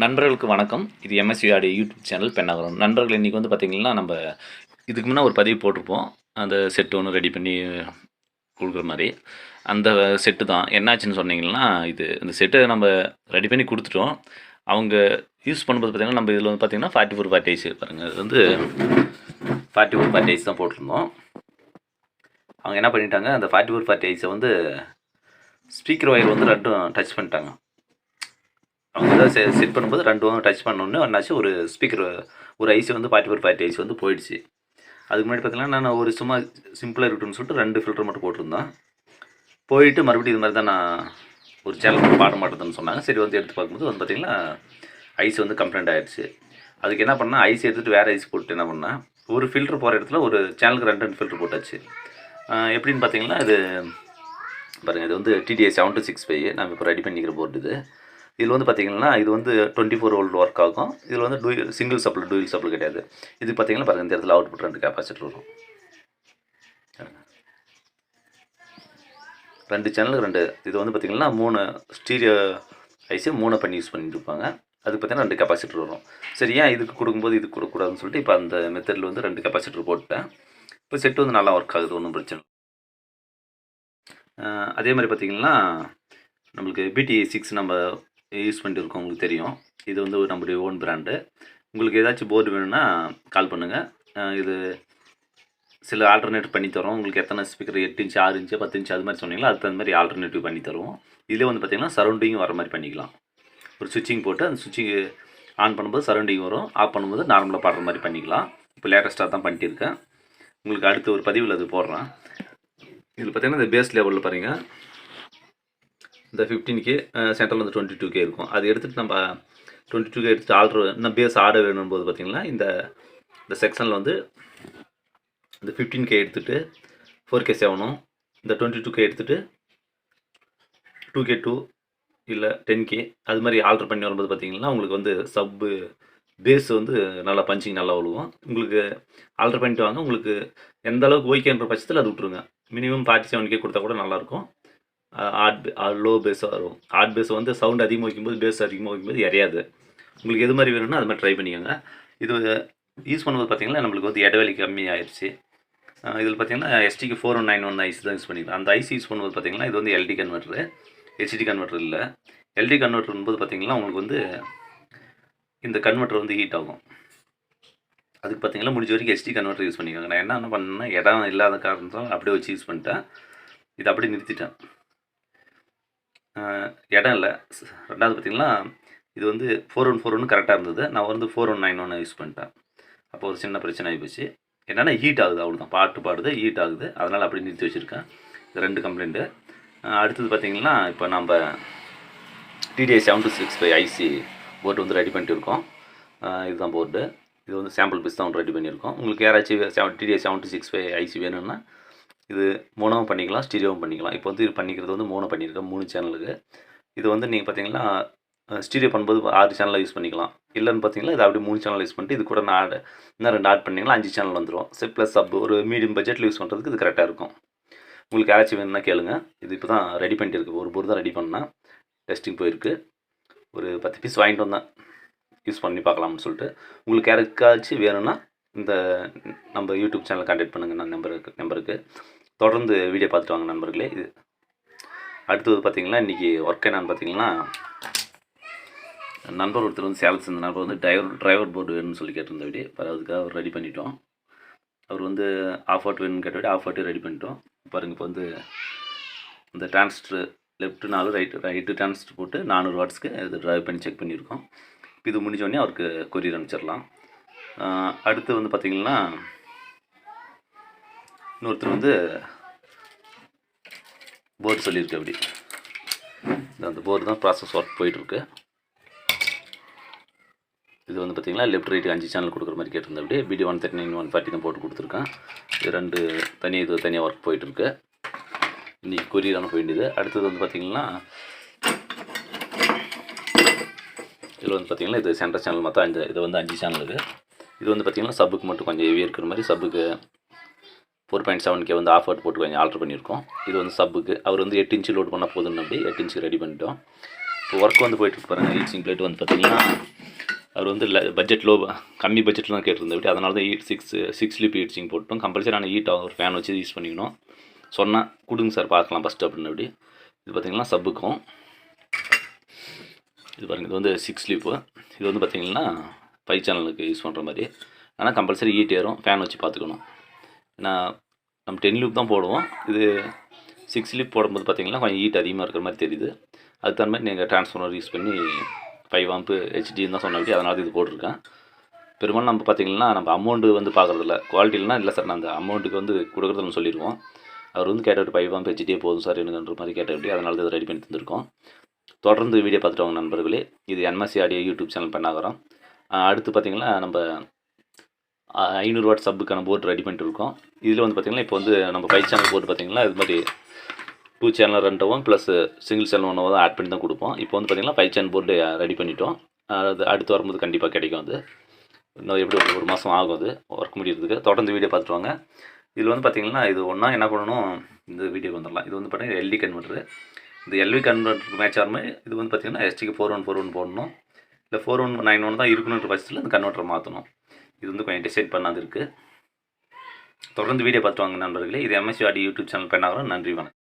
நண்பர்களுக்கு வணக்கம். இது எம்எஸ்விஆடி யூடியூப் சேனல் பெண்ணாகரம். நண்பர்கள் இன்றைக்கி வந்து பார்த்திங்கன்னா, நம்ம இதுக்கு முன்னே ஒரு பதிவு போட்டிருப்போம். அந்த செட்டு ஒன்று ரெடி பண்ணி கொடுக்குற மாதிரி. அந்த செட்டு தான் என்னாச்சுன்னு சொன்னீங்கன்னா, இந்த செட்டை நம்ம ரெடி பண்ணி கொடுத்துட்டோம். அவங்க யூஸ் பண்ணும்போது பார்த்திங்கன்னா, நம்ம இதில் வந்து பார்த்திங்கன்னா 44 பாருங்கள். இது வந்து 44 தான் போட்டிருந்தோம். அவங்க என்ன பண்ணிட்டாங்க, அந்த 44 வந்து ஸ்பீக்கர் ஒயர் வந்து ரெண்டும் டச் பண்ணிட்டாங்க. அவங்க தான் செட் பண்ணும்போது ரெண்டும் டச் பண்ணோன்னே என்னாச்சு, ஒரு ஸ்பீக்கர் ஒரு ஐசி வந்து 44 வந்து போயிடுச்சு. அதுக்கு முன்னாடி பார்த்தீங்கன்னா, நான் ஒரு சும்மா சிம்பிளாக இருக்கட்டும்னு சொல்லிட்டு 2 ஃபில்டர் மட்டும் போட்டிருந்தேன். போயிட்டு மறுபடியும் இது மாதிரி தான் நான் ஒரு சேனல் பாட மாட்டேதுன்னு சொன்னாங்க. சரி வந்து எடுத்து பார்க்கும்போது வந்து பார்த்திங்கன்னா, ஐசி வந்து கம்ப்ளைண்ட் ஆகிடுச்சு. அதுக்கு என்ன பண்ணால், ஐசி எடுத்துகிட்டு வேறு ஐசி போட்டு என்ன பண்ணேன், ஒரு ஃபில்டர் போகிற இடத்துல ஒரு சேனலுக்கு 2 ஃபில்டர் போட்டாச்சு. எப்படின்னு பார்த்தீங்கன்னா, இது பாருங்கள், இது வந்து TDS 7265 நம்ம இப்போ ரெடி பண்ணிக்கிற போர்டு இது. இதில் வந்து பார்த்திங்கன்னா, இது வந்து 24 வோல்ட் ஒர்க் ஆகும். இதில் வந்து சிங்கிள் சப்ளை டூயல் சப்ளை கிடையாது. இது பார்த்திங்கன்னா பாருங்கள், இந்த இடத்துல அவுட்புட் 2 கெப்பாசிட்டர் வரும். 2 சேனல் 2 இது வந்து பார்த்திங்கன்னா 3 ஸ்டீரியோ ஐசி 3 பண்ணி யூஸ் பண்ணிட்டு இருப்பாங்க. அதுக்கு பார்த்திங்கன்னா 2 கெப்பாசிட்டர் வரும். சரி, ஏன் இதுக்கு கொடுக்கும்போது இது கொடுக்கக்கூடாதுன்னு சொல்லிட்டு இப்போ அந்த மெத்தடில் வந்து 2 கெப்பாசிட்டர் போட்டேன். இப்போ செட்டு வந்து நல்லா ஒர்க் ஆகுது, ஒன்றும் பிரச்சனை. அதே மாதிரி பார்த்திங்கன்னா, நம்மளுக்கு BT6 நம்ம யூஸ் பண்ணிட்டு இருக்கோம், உங்களுக்கு தெரியும். இது வந்து நம்மளுடைய ஓன் பிராண்டு. உங்களுக்கு ஏதாச்சும் போர்டு வேணும்னா கால் பண்ணுங்கள். இது சில ஆல்டர்னேட்டிவ் பண்ணி தரோம். உங்களுக்கு எத்தனை ஸ்பீக்கர் 8 இன்ச்சு 6 இன்ச்சு 10 இன்ச்சு அது மாதிரி சொன்னீங்களோ அதுக்கு தகுந்த மாதிரி ஆல்டர்னேட்டிவ் பண்ணி தருவோம். இதிலே வந்து பார்த்திங்கன்னா சரௌண்டிங் வர மாதிரி பண்ணிக்கலாம். ஒரு சுவிட்சிங் போட்டு அந்த சுவிட்சிங் ஆன் பண்ணும்போது சரௌண்டிங் வரும், ஆஃப் பண்ணும்போது நார்மலாக பாடுற மாதிரி பண்ணிக்கலாம். இப்போ லேட்டஸ்ட்டாக தான் பண்ணிட்டு இருக்கேன். உங்களுக்கு அடுத்த ஒரு பதிவில் அது போடுறேன். இதில் பார்த்திங்கன்னா இந்த பேஸ் லெவலில் பாருங்கள், இந்த 15K சென்ட்ரல் வந்து 22K இருக்கும். அது எடுத்துகிட்டு நம்ம 22K எடுத்துகிட்டு இன்னும் பேஸ் ஆட வேணும் போது பார்த்திங்கன்னா, இந்த செக்ஷனில் வந்து இந்த 15K எடுத்துகிட்டு 4K 7ம், இந்த 22K எடுத்துகிட்டு 2K2 இல்லை 10K அது மாதிரி ஆல்ட்ரு பண்ணி வரும்போது பார்த்திங்கன்னா, உங்களுக்கு வந்து சப்பு பேஸ் வந்து நல்லா பஞ்சிங் நல்லா விழுவும். உங்களுக்கு ஆல்ட்ரு பண்ணிட்டு வாங்க. உங்களுக்கு எந்த அளவுக்கு ஓகேன்ற பட்சத்தில் அது விட்ருங்க. மினிமம் 47K கொடுத்தா கூட நல்லாயிருக்கும். லோ பேஸாக வரும். பேஸ் வந்து சவுண்ட் அதிகமாக வைக்கும்போது பேஸ் அதிகமாக வைக்கும்போது எறையாது. உங்களுக்கு எது மாதிரி வேணும்னா அது மாதிரி ட்ரை பண்ணிக்கோங்க. இது யூஸ் பண்ணும்போது பார்த்திங்கன்னா, நம்மளுக்கு வந்து இடைவெளி கம்மி ஆயிடுச்சு. இதில் பார்த்திங்கன்னா STக்கு 4191 ஐசி தான் யூஸ் பண்ணிக்கலாம். அந்த ஐசி யூஸ் பண்ணும்போது பார்த்திங்கன்னா, இது வந்து LD கன்வெர்ட்ரு, HD கன்வெர்ட்ரு இல்லை. LD கன்வெர்ட்ரும்போது பார்த்திங்கன்னா, உங்களுக்கு வந்து இந்த கன்வெர்ட்ரு வந்து ஹீட் ஆகும். அதுக்கு பார்த்திங்கன்னா முடிஞ்ச வரைக்கும் SD கன்வெர்ட்ரு யூஸ் பண்ணிக்கோங்க. நான் என்ன பண்ணேன்னா, இடம் இல்லாத காரணத்தால் அப்படியே வச்சு யூஸ் பண்ணிட்டேன். இதை அப்படியே நிறுத்திட்டேன். இடம் இல்லை. ரெண்டாவது பார்த்திங்கன்னா, இது வந்து 4141 கரெக்டாக இருந்தது. நான் வந்து 4191 யூஸ் பண்ணிட்டேன். அப்போ ஒரு சின்ன பிரச்சனை ஆகிப்போச்சு. என்னென்னா ஹீட் ஆகுது, அவ்வளோதான். பாடுது ஹீட் ஆகுது, அதனால் அப்படி நிறுத்தி வச்சுருக்கேன். இது 2 கம்ப்ளைண்ட்டு. அடுத்தது பார்த்திங்கன்னா, இப்போ நம்ம TDS 7265 ஐசி போர்டு வந்து ரெடி பண்ணிட்டு இருக்கோம். இதுதான் போர்டு. இது வந்து சாம்பிள் பீஸ் தான் ரெடி பண்ணியிருக்கோம். உங்களுக்கு யாராச்சும் TDS 7265 ஐசி வேணும்னா இது மோனோவும் பண்ணிக்கலாம், ஸ்டீரியோவும் பண்ணிக்கலாம். இப்போ வந்து இது பண்ணிக்கிறது வந்து மோனோ பண்ணியிருக்கேன் 3 சேனலுக்கு. இது வந்து நீங்கள் பார்த்தீங்கன்னா ஸ்டீரியோ பண்ணும்போது 6 சேனலில் யூஸ் பண்ணிக்கலாம். இல்லைன்னு பார்த்தீங்கன்னா இது அப்படியே 3 சேனல் யூஸ் பண்ணிட்டு இது கூட நான் இன்னும் 2 ஆட் பண்ணிங்கன்னா 5 சேனல் வந்துடும். ப்ளஸ் சப் ஒரு மீடியம் பட்ஜெட்டில் யூஸ் பண்ணுறதுக்கு இது கரெக்டாக இருக்கும். உங்களுக்கு யாராச்சும் வேணும்னா கேளுங்க. இது இப்போ தான் ரெடி பண்ணிட்டு இருக்குது. ஒரு போர்டு தான் ரெடி பண்ணேன், டெஸ்டிங் போயிருக்கு. ஒரு 10 பீஸ் வாங்கிட்டு வந்தேன், யூஸ் பண்ணி பார்க்கலாம்னு சொல்லிட்டு. உங்களுக்கு யாருக்காச்சும் வேணும்னா இந்த நம்ம யூடியூப் சேனல் கான்டாக்ட் பண்ணுங்கள். நான் நம்பருக்கு தொடர்ந்து வீடியோ பார்த்துட்டு வாங்க நண்பர்களே. இது அடுத்தது பார்த்திங்கன்னா, இன்றைக்கி ஒர்க் என்னன்னு பார்த்திங்கன்னா, நண்பர் ஒருத்தர் வந்து சேலத்து இருந்த நண்பர் வந்து டிரைவர் போர்டு வேணும்னு சொல்லி கேட்டிருந்த வீடியோ. அதுக்காக அவர் ரெடி பண்ணிட்டோம். அவர் வந்து ஆஃப் அவுட் வேணும்னு கேட்ட வீடியோ ஆஃப் அவுட்டு ரெடி பண்ணிட்டோம். பாருங்கள், இப்போ வந்து இந்த டிரான்சிஸ்டர் லெஃப்ட்டு 4 ரைட்டு டிரான்சிஸ்டர் போட்டு 400 வாட்ஸ்க்கு இது ட்ரைவ் பண்ணி செக் பண்ணியிருக்கோம். இது முடிஞ்சோடனே அவருக்கு கொரியர் அனுப்பிச்சிடலாம். அடுத்து வந்து பார்த்திங்கன்னா, இன்னொருத்தர் வந்து போர்டு சொல்லியிருக்கு. அப்படி அந்த போர்டு தான் ப்ராசஸ் ஒர்க் போயிட்டுருக்கு. இது வந்து பார்த்திங்கன்னா லெஃப்ட் ரைட்டு 5 சேனல் கொடுக்குற மாதிரி கேட்டிருந்தேன். அப்படியே BD 139 140 தான் போட்டு கொடுத்துருக்கேன். இது 2 தனியாக ஒர்க் போயிட்டுருக்கு. இன்றைக்கி கொரியர் அனுப்ப வேண்டியது. அடுத்தது வந்து பார்த்திங்கன்னா, இதில் வந்து பார்த்திங்கன்னா இது சென்டர் சேனல் மொத்தம் இது வந்து 5 சேனலுக்கு. இது வந்து பார்த்திங்கன்னா சப்புக்கு மட்டும் கொஞ்சம் ஹெவியாக இருக்கிற மாதிரி சப்புக்கு 4.7K வந்து ஆஃப் அவுட் போட்டு கொஞ்சம் ஆல்ட்ரு பண்ணியிருக்கோம். இது வந்து சப்புக்கு அவர் வந்து 8 இன்ச்சு லோட் பண்ணால் போதுன்னு அப்படி 8 இன்ச்சு ரெடி பண்ணிட்டோம். ஒர்க் வந்து போயிட்டு பாருங்கள். ஹீட் சிங்க் பிளேட் வந்து பார்த்தீங்கன்னா அவர் வந்து பட்ஜெட் கம்மி பட்ஜெட்டில் தான் கேட்டிருந்த விட்டு, அதனால தான் சிக்ஸ் ஸ்லீப் ஹீட் சிங்க் போட்டோம். கம்பல்சரி ஆனால் ஹீட் ஒரு ஃபேன் வச்சு யூஸ் பண்ணிக்கணும். சொன்னால் கொடுங்க சார் பார்க்கலாம் ஃபஸ்ட்டு அப்படின்னு. அப்படி இது பார்த்திங்கன்னா சப்புக்கும் இது பாருங்கள், இது வந்து 6 ஸ்லீப்பு. இது வந்து பார்த்திங்கன்னா 5 சேனலுக்கு யூஸ் பண்ணுற மாதிரி. ஆனால் கம்பல்சரி ஹீட் ஏறும், ஃபேன் வச்சு பார்த்துக்கணும். ஏன்னா நம்ம 10 லூப் தான் போடுவோம். இது 6 ஸ்லீப் போடும்போது பார்த்திங்கன்னா கொஞ்சம் ஹீட் அதிகமாக இருக்கிற மாதிரி தெரியுது. அதுக்கு தகுந்த மாதிரி நீங்கள் ட்ரான்ஸ்ஃபார்மர் யூஸ் பண்ணி 5 ஆம்பு ஹெச்டின்னு தான் சொன்ன, அதனால இது போட்டிருக்கேன். பெரும்பாலும் நம்ம பார்த்திங்கன்னா நம்ம அமௌண்ட்டு வந்து பார்க்குறதில்ல, குவாலிட்டிலாம் இல்லை சார், நான் அந்த அமௌண்ட்டுக்கு வந்து கொடுக்குறதுன்னு சொல்லிடுவோம். அவர் வந்து கேட்டவிட்டு 5 ஆம்பு ஹெச்டியே போதும் சார் எனக்குன்ற மாதிரி கேட்டவிட்டு, அதனால இதை ரெடி பண்ணி தந்திருக்கோம். தொடர்ந்து வீடியோ பார்த்துட்டு வாங்க நண்பர்களே. இது NMC audio YouTube channel Pennagaram. அடுத்து பார்த்திங்கன்னா நம்ம 500 வாட் சப்புக்கான போர்டு ரெடி பண்ணிட்டு இருக்கோம். இதில் வந்து பார்த்திங்கன்னா இப்போ வந்து நம்ம 5 சேனல் போர்டு பார்த்திங்கன்னா இது மாதிரி 2 சேனல் 2 ப்ளஸ் சிங்கிள் சேனல் 1 தான் ஆட் பண்ணி தான் கொடுப்போம். இப்போ வந்து பார்த்திங்கன்னா 5 சேனல் போர்டு ரெடி பண்ணிட்டோம். அது அடுத்து வரும்போது கண்டிப்பாக கிடைக்கும். அது இன்னும் எப்படி ஒரு மாதம் ஆகும் அது ஒர்க் முடியறதுக்கு. தொடர்ந்து வீடியோ பார்த்துட்டு வாங்க. இதில் வந்து பார்த்திங்கன்னா இது ஒன்றா என்ன பண்ணணும், இந்த வீடியோக்கு வந்துடலாம். இது வந்து பார்த்திங்கன்னா எல்டி கன்வெர்ட்ரு. இந்த எல்வி கன்வெர்ட்டருக்கு மேட்ச் ஆகிற மாதிரி இது வந்து பார்த்திங்கன்னா எஸ்டிக்கு 4141 போடணும். இல்லை 4191 தான் இருக்கணுன்ற பட்சத்தில் இந்த கன்வெர்ட்டரை மாற்றணும். இது வந்து கொஞ்சம் டிசைட் பண்ணாது இருக்குது. தொடர்ந்து வீடியோ பார்த்துட்டு வாங்க நண்பர்களே. இது எம்எஸ்சி ஆடி யூடியூப் சேனல் பெண்ணாகரம். நன்றி, வணக்கம்.